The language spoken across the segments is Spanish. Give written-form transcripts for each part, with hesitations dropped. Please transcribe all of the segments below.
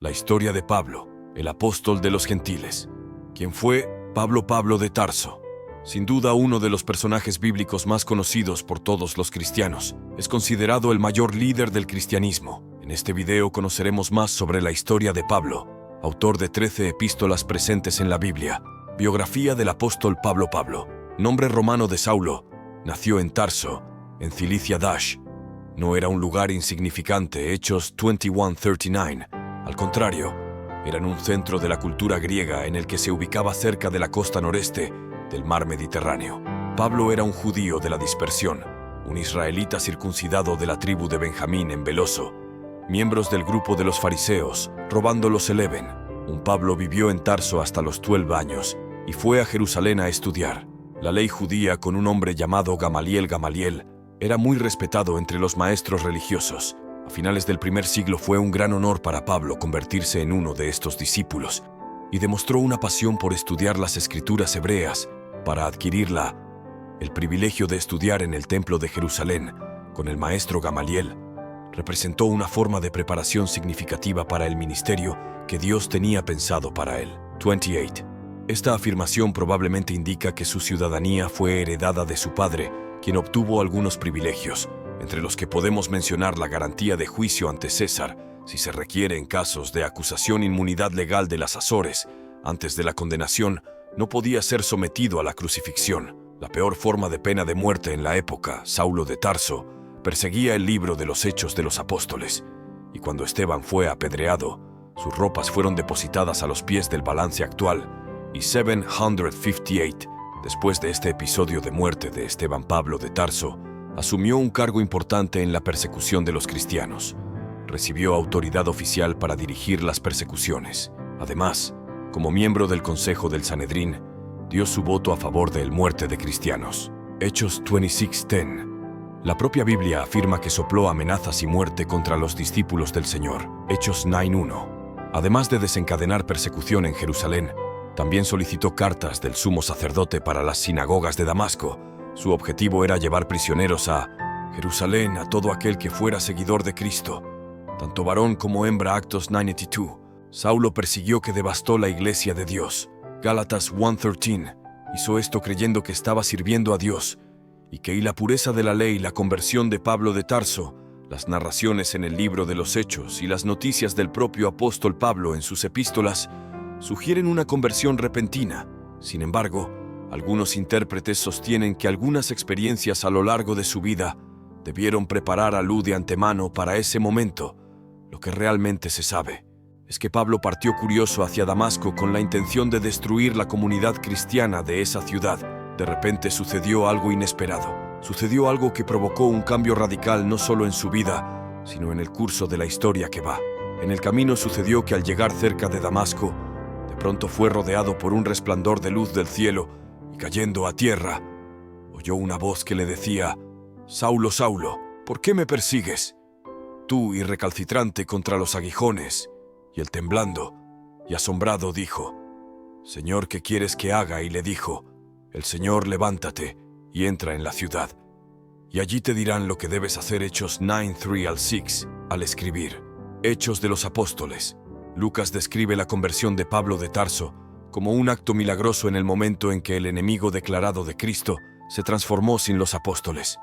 La historia de Pablo, el apóstol de los gentiles. ¿Quién fue Pablo de Tarso? Sin duda uno de los personajes bíblicos más conocidos por todos los cristianos. Es considerado el mayor líder del cristianismo. En este video conoceremos más sobre la historia de Pablo, autor de 13 epístolas presentes en la Biblia. Biografía del apóstol Pablo. Nombre romano de Saulo. Nació en Tarso, en Cilicia Dash. No era un lugar insignificante, Hechos 21:39. Al contrario, eran un centro de la cultura griega en el que se ubicaba cerca de la costa noreste del mar Mediterráneo. Pablo era un judío de la dispersión, un israelita circuncidado de la tribu de Benjamín en Beloso, miembros del grupo de los fariseos, robando los Eleven. Un Pablo vivió en Tarso hasta los 12 años y fue a Jerusalén a estudiar. La ley judía con un hombre llamado Gamaliel era muy respetado entre los maestros religiosos. A finales del primer siglo fue un gran honor para Pablo convertirse en uno de estos discípulos y demostró una pasión por estudiar las escrituras hebreas para adquirirla. El privilegio de estudiar en el templo de Jerusalén con el maestro Gamaliel representó una forma de preparación significativa para el ministerio que Dios tenía pensado para él. 28. Esta afirmación probablemente indica que su ciudadanía fue heredada de su padre, quien obtuvo algunos privilegios, entre los que podemos mencionar la garantía de juicio ante César, si se requiere en casos de acusación, inmunidad legal de las Azores. Antes de la condenación, no podía ser sometido a la crucifixión. La peor forma de pena de muerte en la época, Saulo de Tarso, perseguía el libro de los Hechos de los Apóstoles, y cuando Esteban fue apedreado, sus ropas fueron depositadas a los pies del balance actual, y 758, después de este episodio de muerte de Esteban, Pablo de Tarso asumió un cargo importante en la persecución de los cristianos. Recibió autoridad oficial para dirigir las persecuciones. Además, como miembro del Consejo del Sanedrín, dio su voto a favor de la muerte de cristianos. Hechos 26:10. La propia Biblia afirma que sopló amenazas y muerte contra los discípulos del Señor. Hechos 9:1. Además de desencadenar persecución en Jerusalén, también solicitó cartas del sumo sacerdote para las sinagogas de Damasco. Su objetivo era llevar prisioneros a Jerusalén a todo aquel que fuera seguidor de Cristo, tanto varón como hembra. Actos 9:82. Saulo persiguió que devastó la iglesia de Dios. Gálatas 1:13. Hizo esto creyendo que estaba sirviendo a Dios y que la pureza de la ley, la conversión de Pablo de Tarso, las narraciones en el libro de los Hechos y las noticias del propio apóstol Pablo en sus epístolas sugieren una conversión repentina. Sin embargo, algunos intérpretes sostienen que algunas experiencias a lo largo de su vida debieron preparar a Luz de antemano para ese momento. Lo que realmente se sabe es que Pablo partió curioso hacia Damasco con la intención de destruir la comunidad cristiana de esa ciudad. De repente sucedió algo inesperado. Sucedió algo que provocó un cambio radical no solo en su vida, sino en el curso de la historia que va. En el camino sucedió que al llegar cerca de Damasco, de pronto fue rodeado por un resplandor de luz del cielo y cayendo a tierra, oyó una voz que le decía: «Saulo, Saulo, ¿por qué me persigues? Tú y recalcitrante contra los aguijones». Y él, temblando y asombrado, dijo: «Señor, ¿qué quieres que haga?». Y le dijo el Señor: «Levántate y entra en la ciudad, y allí te dirán lo que debes hacer». Hechos 9:3-6. Al escribir Hechos de los Apóstoles, Lucas describe la conversión de Pablo de Tarso como un acto milagroso en el momento en que el enemigo declarado de Cristo se transformó sin los apóstoles.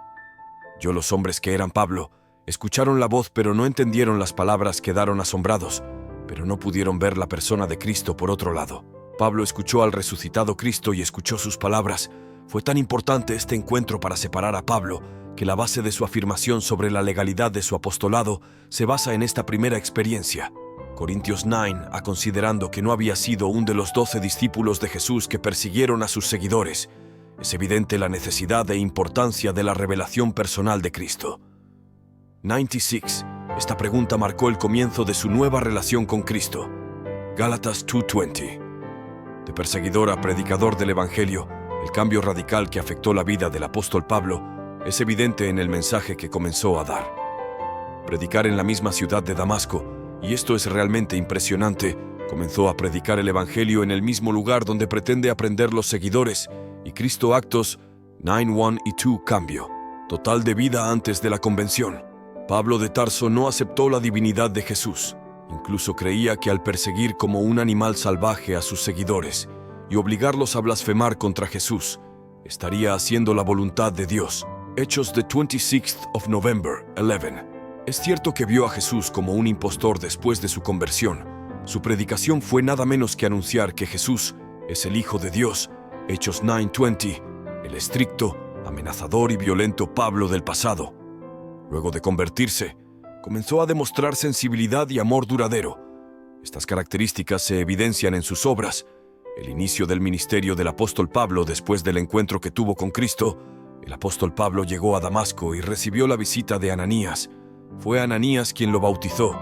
Los hombres que eran Pablo escucharon la voz pero no entendieron las palabras, quedaron asombrados, pero no pudieron ver la persona de Cristo por otro lado. Pablo escuchó al resucitado Cristo y escuchó sus palabras. Fue tan importante este encuentro para separar a Pablo que la base de su afirmación sobre la legalidad de su apostolado se basa en esta primera experiencia. Corintios 9, considerando que no había sido uno de los 12 discípulos de Jesús que persiguieron a sus seguidores, es evidente la necesidad e importancia de la revelación personal de Cristo. 96. Esta pregunta marcó el comienzo de su nueva relación con Cristo. Gálatas 2:20. De perseguidor a predicador del Evangelio, el cambio radical que afectó la vida del apóstol Pablo es evidente en el mensaje que comenzó a dar. Predicar en la misma ciudad de Damasco, y esto es realmente impresionante, comenzó a predicar el Evangelio en el mismo lugar donde pretende aprender los seguidores, y Cristo. Actos 9:1 y 2. Cambio total de vida antes de la convención. Pablo de Tarso no aceptó la divinidad de Jesús, Incluso creía que al perseguir como un animal salvaje a sus seguidores y obligarlos a blasfemar contra Jesús, estaría haciendo la voluntad de Dios. Hechos de 26th of November 11. Es cierto que vio a Jesús como un impostor después de su conversión. Su predicación fue nada menos que anunciar que Jesús es el Hijo de Dios. Hechos 9:20, el estricto, amenazador y violento Pablo del pasado. Luego de convertirse, comenzó a demostrar sensibilidad y amor duradero. Estas características se evidencian en sus obras. El inicio del ministerio del apóstol Pablo después del encuentro que tuvo con Cristo. El apóstol Pablo llegó a Damasco y recibió la visita de Ananías. Fue Ananías quien lo bautizó,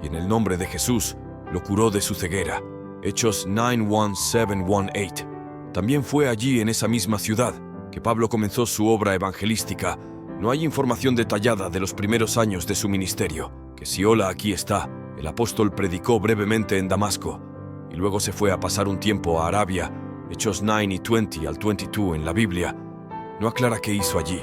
y en el nombre de Jesús lo curó de su ceguera. Hechos 9:17-18. También fue allí, en esa misma ciudad, que Pablo comenzó su obra evangelística. No hay información detallada de los primeros años de su ministerio, que si hola aquí está, el apóstol predicó brevemente en Damasco, y luego se fue a pasar un tiempo a Arabia. Hechos 9:20-22 en la Biblia no aclara qué hizo allí,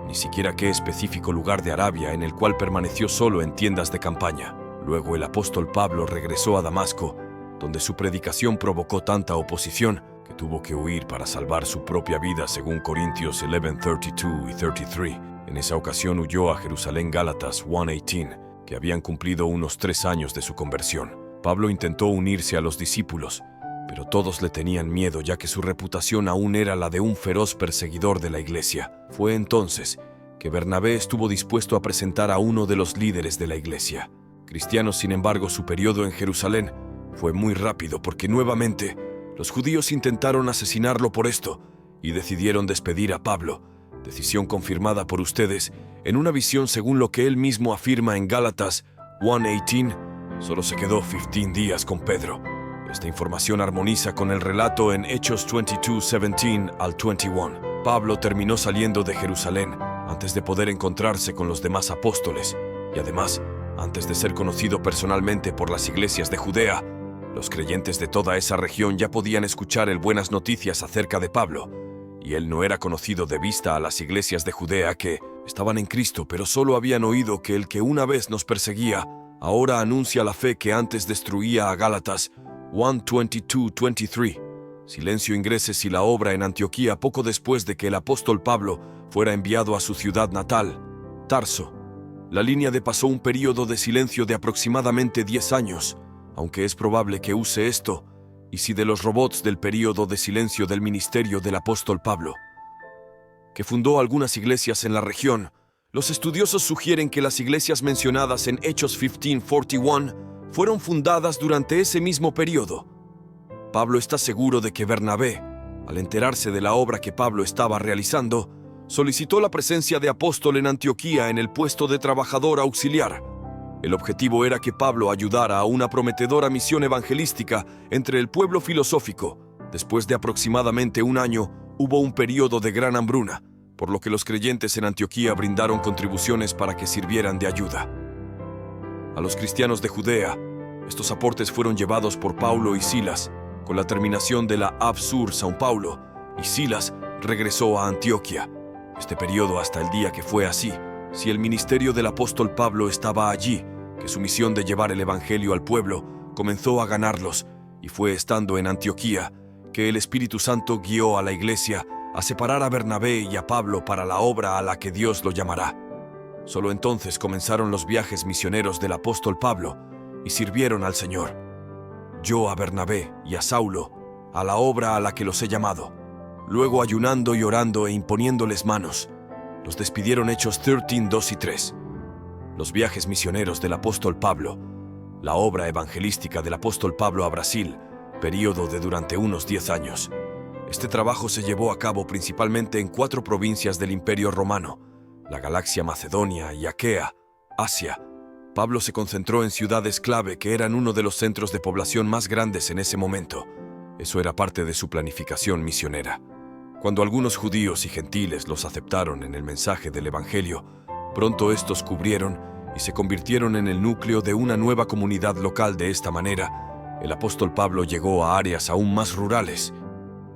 ni siquiera qué específico lugar de Arabia en el cual permaneció solo en tiendas de campaña. Luego el apóstol Pablo regresó a Damasco, donde su predicación provocó tanta oposición que tuvo que huir para salvar su propia vida, según Corintios 11:32 y 33. En esa ocasión huyó a Jerusalén. Gálatas 1:18, que habían cumplido unos 3 años de su conversión. Pablo intentó unirse a los discípulos, pero todos le tenían miedo, ya que su reputación aún era la de un feroz perseguidor de la iglesia. Fue entonces que Bernabé estuvo dispuesto a presentar a uno de los líderes de la iglesia. Cristianos, sin embargo, su periodo en Jerusalén fue muy rápido, porque nuevamente los judíos intentaron asesinarlo por esto y decidieron despedir a Pablo, decisión confirmada por ustedes en una visión según lo que él mismo afirma en Gálatas 1:18. Solo se quedó 15 días con Pedro. Esta información armoniza con el relato en Hechos 22:17-21. Pablo terminó saliendo de Jerusalén antes de poder encontrarse con los demás apóstoles, y además, antes de ser conocido personalmente por las iglesias de Judea. Los creyentes de toda esa región ya podían escuchar el buenas noticias acerca de Pablo, y él no era conocido de vista a las iglesias de Judea que estaban en Cristo, pero solo habían oído que el que una vez nos perseguía, ahora anuncia la fe que antes destruía a Gálatas 1:22-23. Silencio ingreses y la obra en Antioquía poco después de que el apóstol Pablo fuera enviado a su ciudad natal, Tarso. La línea de pasó un período de silencio de aproximadamente 10 años, aunque es probable que use esto, y si de los robots del período de silencio del ministerio del apóstol Pablo, que fundó algunas iglesias en la región. Los estudiosos sugieren que las iglesias mencionadas en Hechos 15:41 fueron fundadas durante ese mismo período. Pablo está seguro de que Bernabé, al enterarse de la obra que Pablo estaba realizando, solicitó la presencia de apóstol en Antioquía en el puesto de trabajador auxiliar. El objetivo era que Pablo ayudara a una prometedora misión evangelística entre el pueblo filosófico. Después de aproximadamente un año, hubo un período de gran hambruna, por lo que los creyentes en Antioquía brindaron contribuciones para que sirvieran de ayuda a los cristianos de Judea. Estos aportes fueron llevados por Paulo y Silas. Con la terminación de la Absur São Paulo, y Silas regresó a Antioquía. Este periodo hasta el día que fue así, si el ministerio del apóstol Pablo estaba allí, que su misión de llevar el evangelio al pueblo comenzó a ganarlos, y fue estando en Antioquía que el Espíritu Santo guió a la iglesia a separar a Bernabé y a Pablo para la obra a la que Dios lo llamará. Solo entonces comenzaron los viajes misioneros del apóstol Pablo y sirvieron al Señor. Yo a Bernabé y a Saulo a la obra a la que los he llamado. Luego, ayunando y orando e imponiéndoles manos, los despidieron. Hechos 13:2 y 3. Los viajes misioneros del apóstol Pablo, la obra evangelística del apóstol Pablo a Brasil, período de durante unos 10 años. Este trabajo se llevó a cabo principalmente en 4 provincias del Imperio Romano, la Galacia, Macedonia y Aquea, Asia. Pablo se concentró en ciudades clave que eran uno de los centros de población más grandes en ese momento. Eso era parte de su planificación misionera. Cuando algunos judíos y gentiles los aceptaron en el mensaje del Evangelio, pronto estos cubrieron y se convirtieron en el núcleo de una nueva comunidad local. De esta manera, el apóstol Pablo llegó a áreas aún más rurales.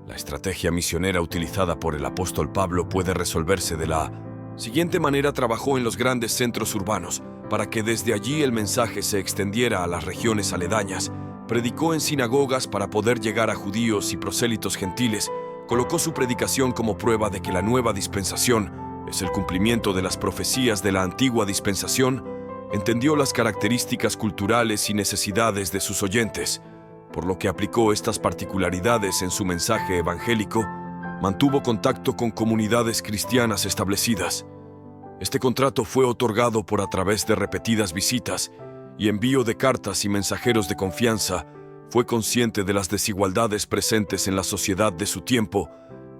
La estrategia misionera utilizada por el apóstol Pablo puede resolverse de la siguiente manera: trabajó en los grandes centros urbanos, Para que desde allí el mensaje se extendiera a las regiones aledañas, predicó en sinagogas para poder llegar a judíos y prosélitos gentiles, colocó su predicación como prueba de que la nueva dispensación es el cumplimiento de las profecías de la antigua dispensación, entendió las características culturales y necesidades de sus oyentes, por lo que aplicó estas particularidades en su mensaje evangélico, mantuvo contacto con comunidades cristianas establecidas. Este contrato fue otorgado por a través de repetidas visitas y envío de cartas y mensajeros de confianza. Fue consciente de las desigualdades presentes en la sociedad de su tiempo,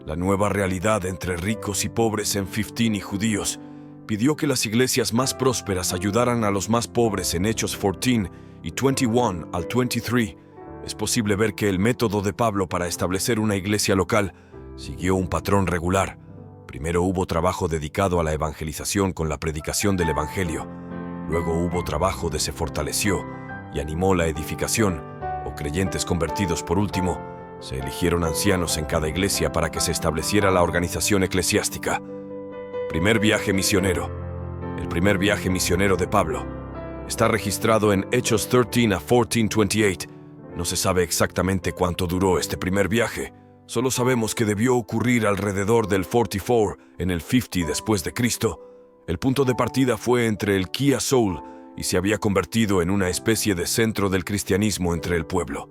la nueva realidad entre ricos y pobres en 15 y judíos. Pidió que las iglesias más prósperas ayudaran a los más pobres en Hechos 14 y 21 al 23. Es posible ver que el método de Pablo para establecer una iglesia local siguió un patrón regular. Primero hubo trabajo dedicado a la evangelización con la predicación del evangelio. Luego hubo trabajo de se fortaleció y animó la edificación, o creyentes convertidos por último. Se eligieron ancianos en cada iglesia para que se estableciera la organización eclesiástica. Primer viaje misionero. El primer viaje misionero de Pablo está registrado en Hechos 13 a 14:28. No se sabe exactamente cuánto duró este primer viaje. Solo sabemos que debió ocurrir alrededor del 44 en el 50 después de Cristo. El punto de partida fue entre el Kia Soul y se había convertido en una especie de centro del cristianismo entre el pueblo.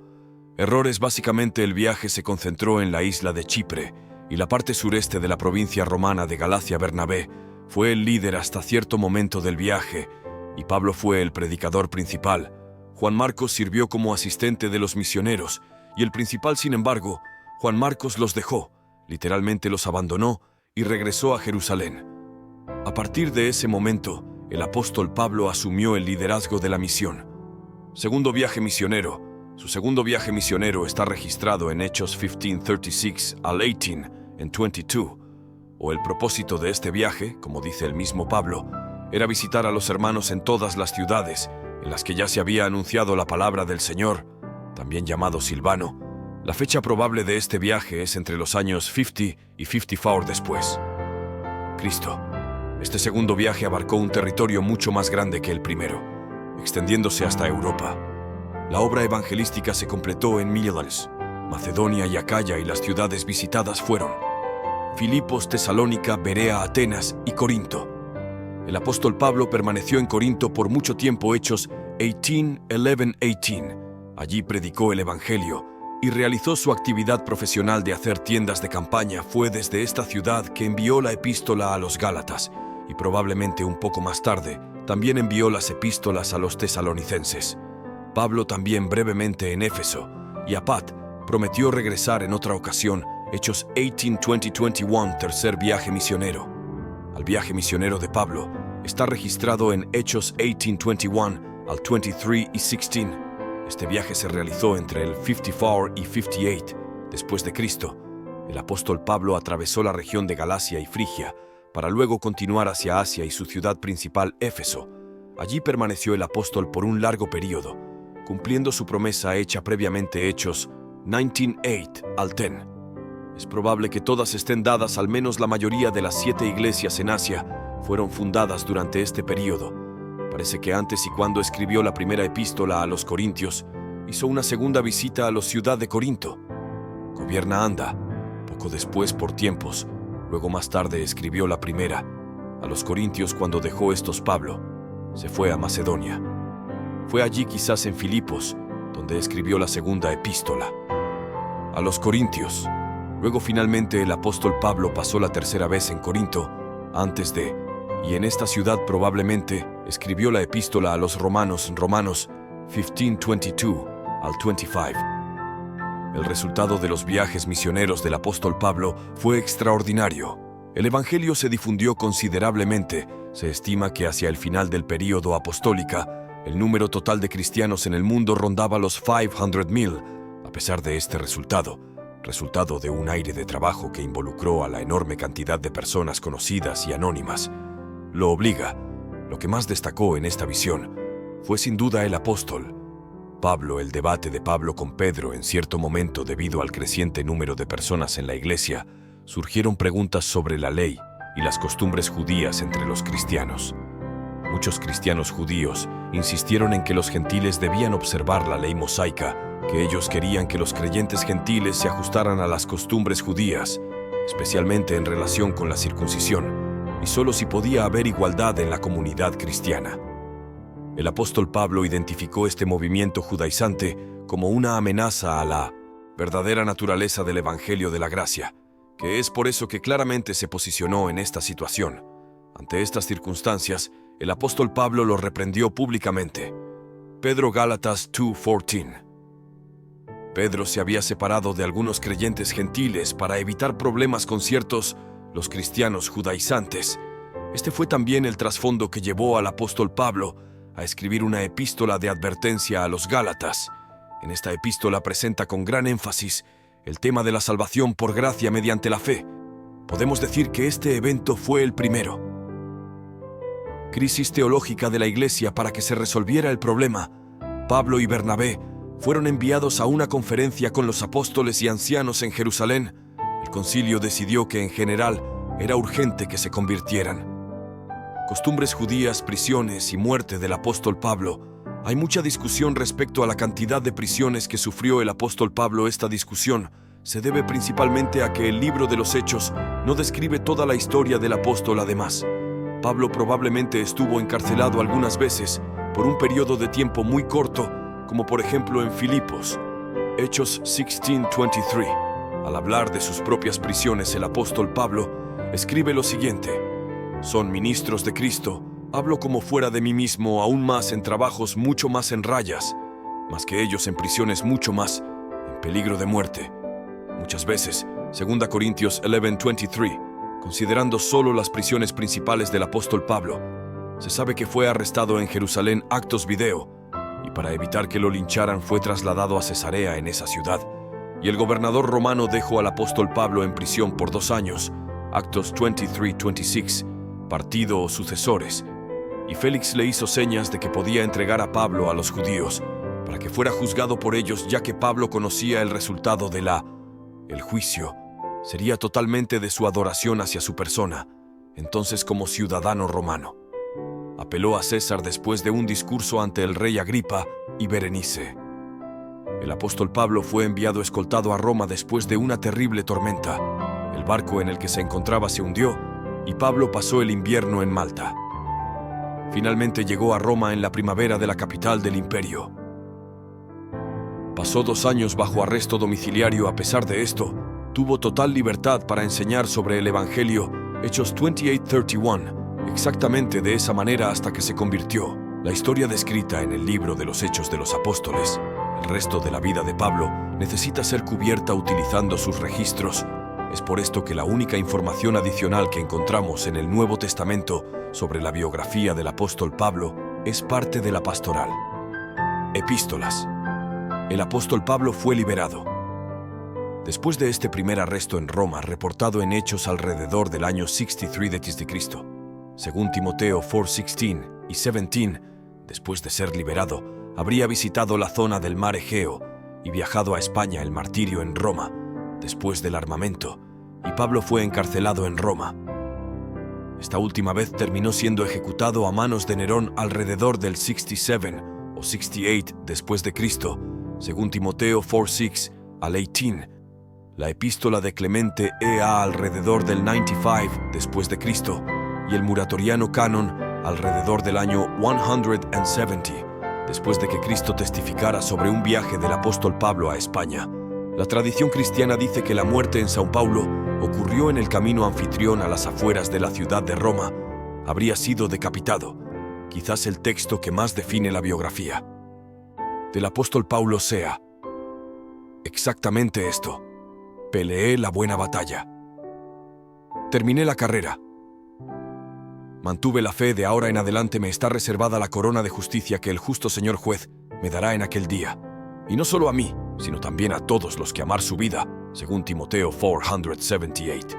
Errores: básicamente el viaje se concentró en la isla de Chipre y la parte sureste de la provincia romana de Galacia. Bernabé fue el líder hasta cierto momento del viaje y Pablo fue el predicador principal. Juan Marcos sirvió como asistente de los misioneros y el principal, sin embargo, Juan Marcos los dejó, literalmente los abandonó y regresó a Jerusalén. A partir de ese momento, el apóstol Pablo asumió el liderazgo de la misión. Segundo viaje misionero. Su segundo viaje misionero está registrado en Hechos 15:36 al 18 en 22. O el propósito de este viaje, como dice el mismo Pablo, era visitar a los hermanos en todas las ciudades en las que ya se había anunciado la palabra del Señor, también llamado Silvano. La fecha probable de este viaje es entre los años 50 y 54 después. Cristo. Este segundo viaje abarcó un territorio mucho más grande que el primero, extendiéndose hasta Europa. La obra evangelística se completó en Miletos, Macedonia y Acaya, y las ciudades visitadas fueron Filipos, Tesalónica, Berea, Atenas y Corinto. El apóstol Pablo permaneció en Corinto por mucho tiempo. Hechos 18:11-18. Allí predicó el evangelio y realizó su actividad profesional de hacer tiendas de campaña. Fue desde esta ciudad que envió la epístola a los Gálatas y probablemente un poco más tarde también envió las epístolas a los tesalonicenses. Pablo también brevemente en Éfeso, y Apat prometió regresar en otra ocasión. Hechos 18:20-21. Tercer viaje misionero. Al viaje misionero de Pablo está registrado en Hechos 18:21 al 23 y 16. Este viaje se realizó entre el 54 y 58 después de Cristo. El apóstol Pablo atravesó la región de Galacia y Frigia para luego continuar hacia Asia y su ciudad principal, Éfeso. Allí permaneció el apóstol por un largo periodo, cumpliendo su promesa hecha previamente. Hechos 19:8 al 10. Es probable que todas estén dadas. Al menos la mayoría de las 7 iglesias en Asia fueron fundadas durante este periodo. Parece que antes y cuando escribió la primera epístola a los Corintios, hizo una segunda visita a la ciudad de Corinto. Gobierna anda, poco después por tiempos. Luego más tarde escribió la primera a los Corintios. Cuando dejó estos Pablo, se fue a Macedonia. Fue allí, quizás en Filipos, donde escribió la segunda epístola a los Corintios. Luego finalmente el apóstol Pablo pasó la tercera vez en Corinto, y en esta ciudad probablemente escribió la epístola a los Romanos, Romanos 15:22 al 25. El resultado de los viajes misioneros del apóstol Pablo fue extraordinario. El evangelio se difundió considerablemente. Se estima que hacia el final del período apostólico, el número total de cristianos en el mundo rondaba los 500,000. A pesar de este resultado de un aire de trabajo que involucró a la enorme cantidad de personas conocidas y anónimas, lo que más destacó en esta visión fue sin duda el apóstol Pablo. El debate de Pablo con Pedro. En cierto momento, debido al creciente número de personas en la iglesia, surgieron preguntas sobre la ley y las costumbres judías entre los cristianos. Muchos cristianos judíos insistieron en que los gentiles debían observar la ley mosaica, que ellos querían que los creyentes gentiles se ajustaran a las costumbres judías, especialmente en relación con la circuncisión, y solo si podía haber igualdad en la comunidad cristiana. El apóstol Pablo identificó este movimiento judaizante como una amenaza a la verdadera naturaleza del Evangelio de la Gracia, que es por eso que claramente se posicionó en esta situación. Ante estas circunstancias, el apóstol Pablo lo reprendió públicamente. Pedro Gálatas 2:14. Pedro se había separado de algunos creyentes gentiles para evitar problemas con los cristianos judaizantes. Este fue también el trasfondo que llevó al apóstol Pablo a escribir una epístola de advertencia a los Gálatas. En esta epístola presenta con gran énfasis el tema de la salvación por gracia mediante la fe. Podemos decir que este evento fue el primero crisis teológica de la Iglesia. Para que se resolviera el problema, Pablo y Bernabé fueron enviados a una conferencia con los apóstoles y ancianos en Jerusalén. El concilio decidió que en general era urgente que se convirtieran. Costumbres judías, prisiones y muerte del apóstol Pablo. Hay mucha discusión respecto a la cantidad de prisiones que sufrió el apóstol Pablo. Esta discusión se debe principalmente a que el libro de los Hechos no describe toda la historia del apóstol. Además, Pablo probablemente estuvo encarcelado algunas veces por un periodo de tiempo muy corto, como por ejemplo en Filipos. Hechos 16:23. Al hablar de sus propias prisiones, el apóstol Pablo escribe lo siguiente: «Son ministros de Cristo, hablo como fuera de mí mismo, aún más en trabajos, mucho más en rayas, más que ellos en prisiones, mucho más en peligro de muerte». Muchas veces, 2 Corintios 11:23, considerando solo las prisiones principales del apóstol Pablo, se sabe que fue arrestado en Jerusalén, Actos Video, y para evitar que lo lincharan fue trasladado a Cesarea en esa ciudad, y el gobernador romano dejó al apóstol Pablo en prisión por 2 años, Actos 23:26, partido o sucesores, y Félix le hizo señas de que podía entregar a Pablo a los judíos para que fuera juzgado por ellos, ya que Pablo conocía el resultado de el juicio sería totalmente de su adoración hacia su persona. Entonces, como ciudadano romano, apeló a César después de un discurso ante el rey Agripa y Berenice. El apóstol Pablo fue enviado escoltado a Roma después de una terrible tormenta. El barco en el que se encontraba se hundió y Pablo pasó el invierno en Malta. Finalmente llegó a Roma en la primavera de la capital del imperio. Pasó 2 años bajo arresto domiciliario. A pesar de esto, tuvo total libertad para enseñar sobre el Evangelio. Hechos 28:31, exactamente de esa manera hasta que se convirtió. La historia descrita en el libro de los Hechos de los Apóstoles, el resto de la vida de Pablo, necesita ser cubierta utilizando sus registros. Es por esto que la única información adicional que encontramos en el Nuevo Testamento sobre la biografía del apóstol Pablo es parte de la pastoral. Epístolas. El apóstol Pablo fue liberado. Después de este primer arresto en Roma, reportado en Hechos alrededor del año 63 d.C., según Timoteo 4:16 y 17, después de ser liberado, habría visitado la zona del mar Egeo y viajado a España. El martirio en Roma, después del armamento, y Pablo fue encarcelado en Roma. Esta última vez terminó siendo ejecutado a manos de Nerón alrededor del 67 o 68 después de Cristo, según Timoteo 4:6 al 18. La epístola de Clemente E.A. alrededor del 95 después de Cristo y el Muratoriano Canon alrededor del año 170 después de que Cristo testificara sobre un viaje del apóstol Pablo a España. La tradición cristiana dice que la muerte en São Paulo ocurrió en el camino anfitrión a las afueras de la ciudad de Roma. Habría sido decapitado, quizás el texto que más define la biografía del apóstol Pablo sea exactamente esto: peleé la buena batalla. Terminé la carrera. Mantuve la fe. De ahora en adelante me está reservada la corona de justicia que el justo Señor juez me dará en aquel día. Y no solo a mí, sino también a todos los que amar su vida, según Timoteo 4:78.